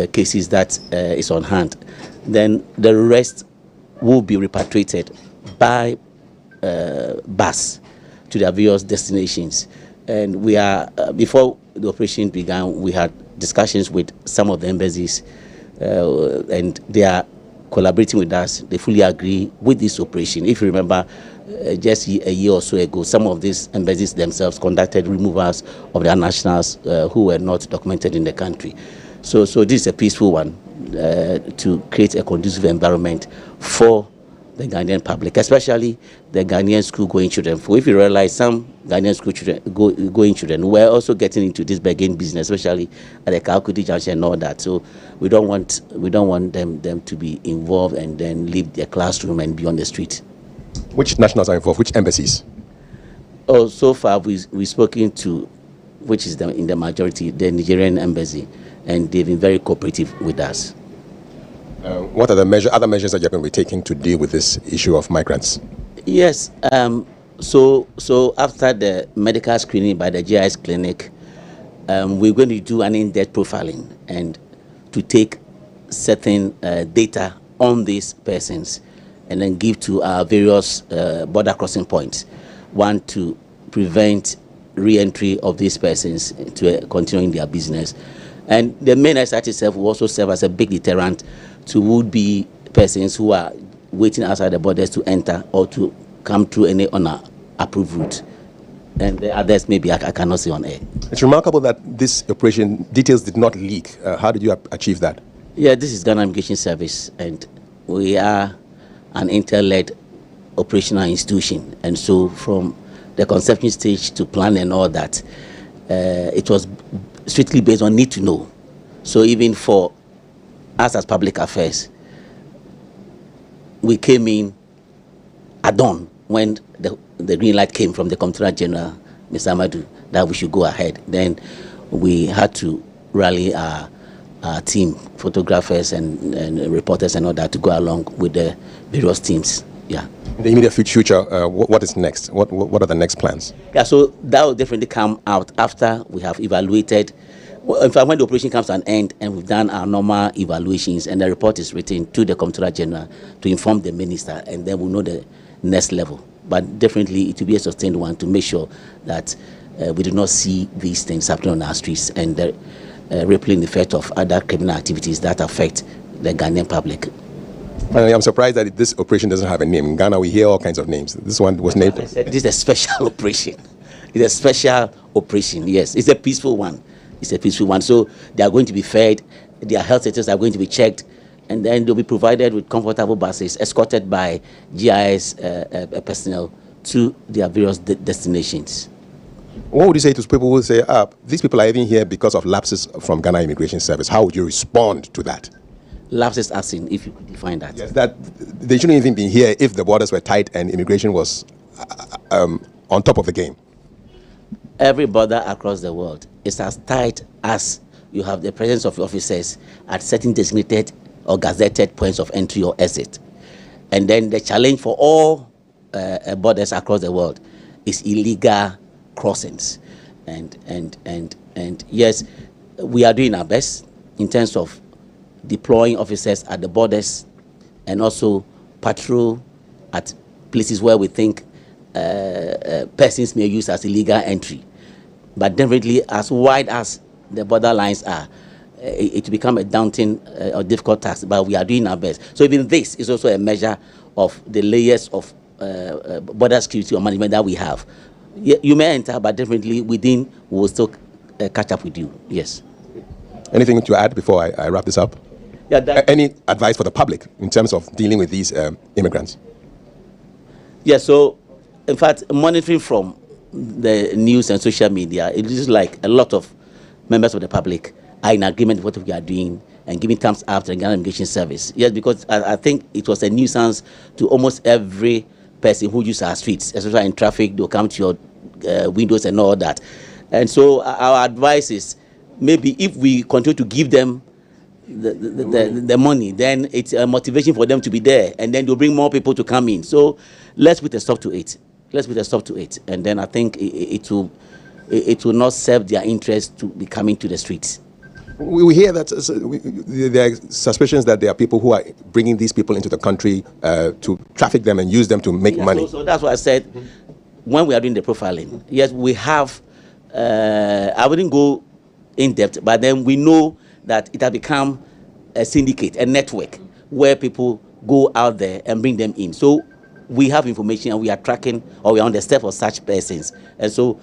cases that is on hand. Then the rest will be repatriated by bus to their various destinations. And we are, before the operation began, we had discussions with some of the embassies, and they are collaborating with us. They fully agree with this operation. If you remember, just a year or so ago, some of these embassies themselves conducted removals of their nationals who were not documented in the country. So this is a peaceful one to create a conducive environment for the Ghanaian public, especially the Ghanaian school-going children. For if you realize, some Ghanaian school children, going children were also getting into this begging business, especially at the Calcutta Junction and all that. So we don't want them to be involved and then leave their classroom and be on the street. Which nationals are involved? Which embassies? Oh, so far we've spoken to, which is in the majority, the Nigerian embassy, and they've been very cooperative with us. What are the other measures that you're going to be taking to deal with this issue of migrants? Yes. So after the medical screening by the GIS clinic, we're going to do an in-depth profiling and to take certain data on these persons and then give to our various border crossing points. One, to prevent re-entry of these persons to continuing their business. And the main site itself will also serve as a big deterrent to would-be persons who are waiting outside the borders to enter or to come through any unapproved route. And the others maybe I cannot say on air. It's remarkable that this operation details did not leak. How did you achieve that? Yeah, this is Ghana Immigration Service, and we are an inter-led operational institution. And so from the conception stage to plan and all that, it was strictly based on need to know. So even for us as public affairs, we came in at dawn when the green light came from the Comptroller General, Mr. Amadou, that we should go ahead. Then we had to rally our team, photographers and reporters and all that, to go along with the various teams. Yeah. In the immediate future, what is next? What are the next plans? Yeah, so that will definitely come out after we have evaluated. In fact, when the operation comes to an end and we've done our normal evaluations and the report is written to the Comptroller General to inform the minister, and then we'll know the next level. But definitely it will be a sustained one to make sure that we do not see these things happening on our streets and the rippling effect of other criminal activities that affect the Ghanaian public. Finally, I'm surprised that this operation doesn't have a name. In Ghana, we hear all kinds of names. This one was named. This is a special operation. It's a special operation, yes. It's a peaceful one. It's a peaceful one. So they are going to be fed, their health status are going to be checked, and then they'll be provided with comfortable buses escorted by GIS personnel to their various destinations. What would you say to people who say, these people are even here because of lapses from Ghana Immigration Service? How would you respond to that? Lapses as in, if you could define that. Yes, that they shouldn't even be here if the borders were tight and immigration was on top of the game. Every border across the world is as tight as you have the presence of officers at certain designated or gazetted points of entry or exit. And then the challenge for all borders across the world is illegal crossings. And yes, we are doing our best in terms of deploying officers at the borders and also patrol at places where we think persons may use as illegal entry. But definitely, as wide as the border lines are, it will become a daunting or difficult task, but we are doing our best. So even this is also a measure of the layers of border security or management that we have. You may enter, but definitely within, we will still catch up with you, yes. Anything to add before I wrap this up? Yeah, any advice for the public in terms of dealing with these immigrants? Yeah, so in fact, monitoring from the news and social media, it is like a lot of members of the public are in agreement with what we are doing and giving thumbs up to the Ghana Immigration Service. Yes, because I think it was a nuisance to almost every person who uses our streets, especially in traffic. They'll come to your windows and all that. And so our advice is, maybe if we continue to give them the money, then it's a motivation for them to be there, and then they'll bring more people to come in. So let's put a stop to it. Let's put a stop to it, and then I think it will not serve their interest to be coming to the streets. We hear that there are suspicions that there are people who are bringing these people into the country to traffic them and use them to make money. So that's why I said when we are doing the profiling, yes, we have, I wouldn't go in depth, but then we know that it has become a syndicate, a network, where people go out there and bring them in. So we have information and we are tracking, or we are on the step of such persons. And so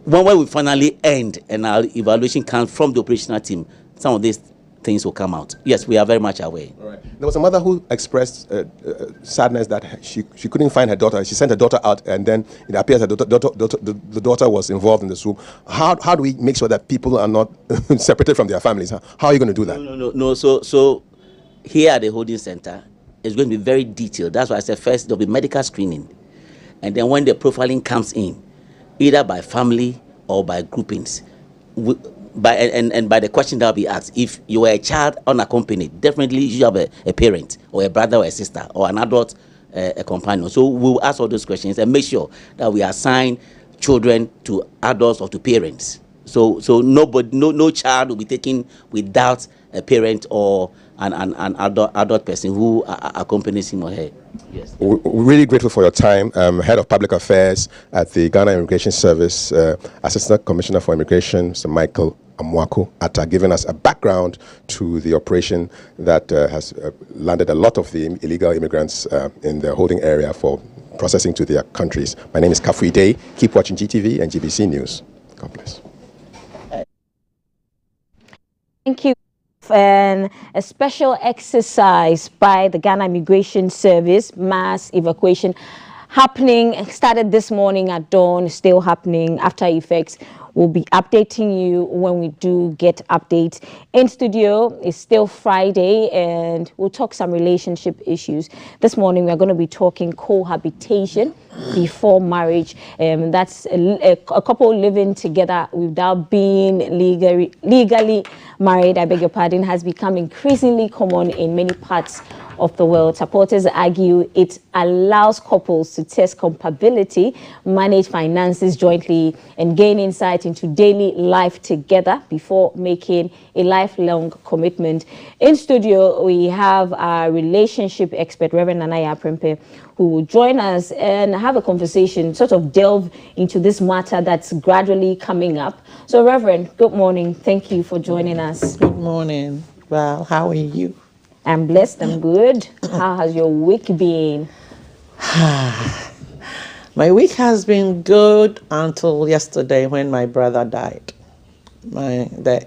when we finally end and our evaluation comes from the operational team, some of these things will come out. Yes, we are very much aware. All right. There was a mother who expressed sadness that she couldn't find her daughter. She sent her daughter out, and then it appears that the daughter was involved in the swoop. How do we make sure that people are not separated from their families? How are you going to do that? No. So here at the holding center, it's going to be very detailed. That's why I said first there'll be medical screening, and then when the profiling comes in, either by family or by groupings, by the question that will be asked, if you were a child unaccompanied, definitely you should have a parent or a brother or a sister or an adult, a companion. So we'll ask all those questions and make sure that we assign children to adults or to parents. So no child will be taken without a parent or an adult person who accompanies him or her. Yes. We're really grateful for your time. Head of Public Affairs at the Ghana Immigration Service, Assistant Commissioner for Immigration, Mr. Michael Amwako Atta, giving us a background to the operation that has landed a lot of the illegal immigrants in the holding area for processing to their countries. My name is Kafui Day. Keep watching GTV and GBC News. God bless. Thank you. And a special exercise by the Ghana Immigration Service, mass evacuation, started this morning at dawn, still happening. After effects, we'll be updating you when we do get updates. In studio, it's still Friday, and we'll talk some relationship issues. This morning, we're going to be talking cohabitation before marriage. That's a couple living together without being legally married, I beg your pardon, has become increasingly common in many parts of the world. Supporters argue it allows couples to test compatibility, manage finances jointly, and gain insight into daily life together before making a lifelong commitment. In studio, we have our relationship expert, Reverend Nanaya Prempe, who will join us and have a conversation, sort of delve into this matter that's gradually coming up. So, Reverend, good morning. Thank you for joining us. Good morning. Well, how are you? I'm blessed. I'm good. How has your week been? My week has been good until yesterday when my brother died. The